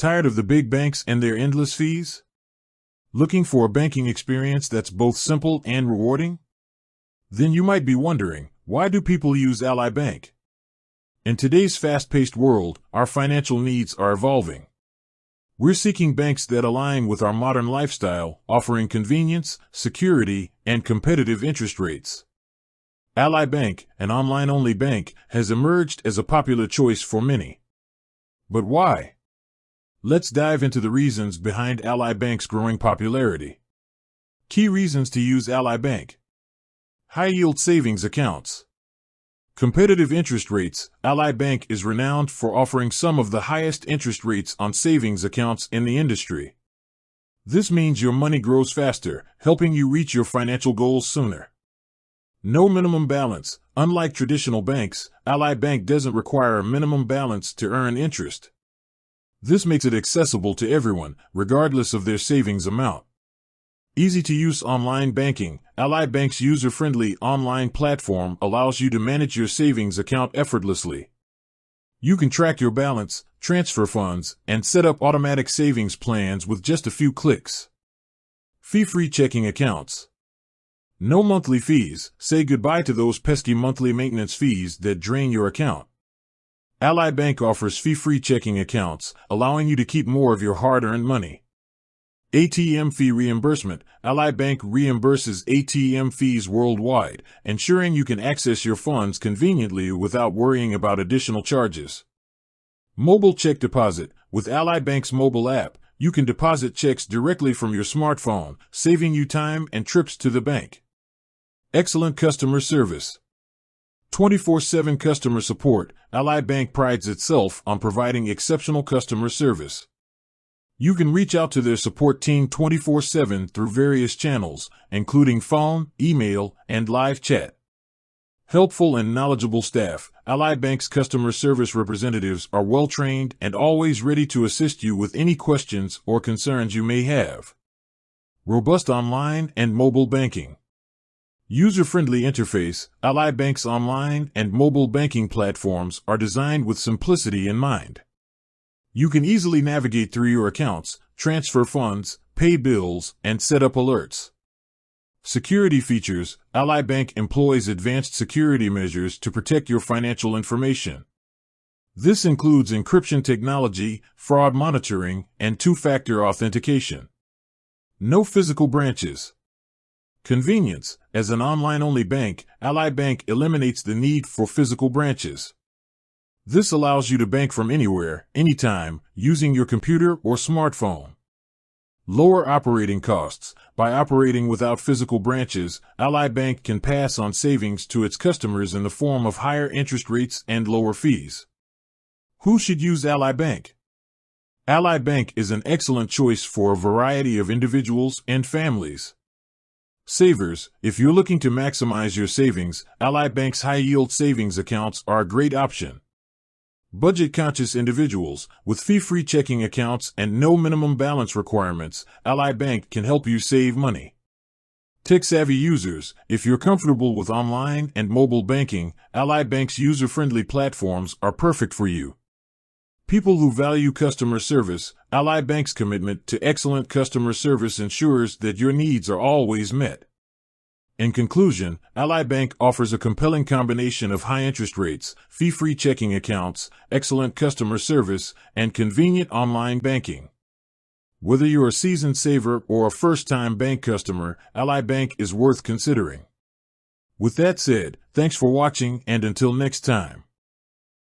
Tired of the big banks and their endless fees? Looking for a banking experience that's both simple and rewarding? Then you might be wondering, why do people use Ally Bank? In today's fast-paced world, our financial needs are evolving. We're seeking banks that align with our modern lifestyle, offering convenience, security, and competitive interest rates. Ally Bank, an online-only bank, has emerged as a popular choice for many. But why? Let's dive into the reasons behind Ally Bank's growing popularity. Key reasons to use Ally Bank. High-yield savings accounts. Competitive interest rates. Ally Bank is renowned for offering some of the highest interest rates on savings accounts in the industry. This means your money grows faster, helping you reach your financial goals sooner. No minimum balance. Unlike traditional banks, Ally Bank doesn't require a minimum balance to earn interest. This makes it accessible to everyone, regardless of their savings amount. Easy-to-use online banking. Ally Bank's user-friendly online platform allows you to manage your savings account effortlessly. You can track your balance, transfer funds, and set up automatic savings plans with just a few clicks. Fee-free checking accounts. No monthly fees. Say goodbye to those pesky monthly maintenance fees that drain your account. Ally Bank offers fee-free checking accounts, allowing you to keep more of your hard-earned money. ATM fee reimbursement. Ally Bank reimburses ATM fees worldwide, ensuring you can access your funds conveniently without worrying about additional charges. Mobile check deposit. With Ally Bank's mobile app, you can deposit checks directly from your smartphone, saving you time and trips to the bank. Excellent customer service. 24/7 customer support. Ally Bank prides itself on providing exceptional customer service. You can reach out to their support team 24/7 through various channels, including phone, email, and live chat. Helpful and knowledgeable staff. Ally Bank's customer service representatives are well-trained and always ready to assist you with any questions or concerns you may have. Robust online and mobile banking. User-friendly interface. Ally Bank's online and mobile banking platforms are designed with simplicity in mind. You can easily navigate through your accounts, transfer funds, pay bills, and set up alerts. Security features. Ally Bank employs advanced security measures to protect your financial information. This includes encryption technology, fraud monitoring, and two-factor authentication. No physical branches. Convenience. As an online-only bank, Ally Bank eliminates the need for physical branches. This allows you to bank from anywhere, anytime, using your computer or smartphone. Lower operating costs. By operating without physical branches, Ally Bank can pass on savings to its customers in the form of higher interest rates and lower fees. Who should use Ally Bank? Ally Bank is an excellent choice for a variety of individuals and families. Savers. If you're looking to maximize your savings, Ally Bank's high-yield savings accounts are a great option. Budget-conscious individuals. With fee-free checking accounts and no minimum balance requirements, Ally Bank can help you save money. Tech-savvy users. If you're comfortable with online and mobile banking, Ally Bank's user-friendly platforms are perfect for you. People who value customer service. Ally Bank's commitment to excellent customer service ensures that your needs are always met. In conclusion, Ally Bank offers a compelling combination of high interest rates, fee-free checking accounts, excellent customer service, and convenient online banking. Whether you're a seasoned saver or a first-time bank customer, Ally Bank is worth considering. With that said, thanks for watching, and until next time.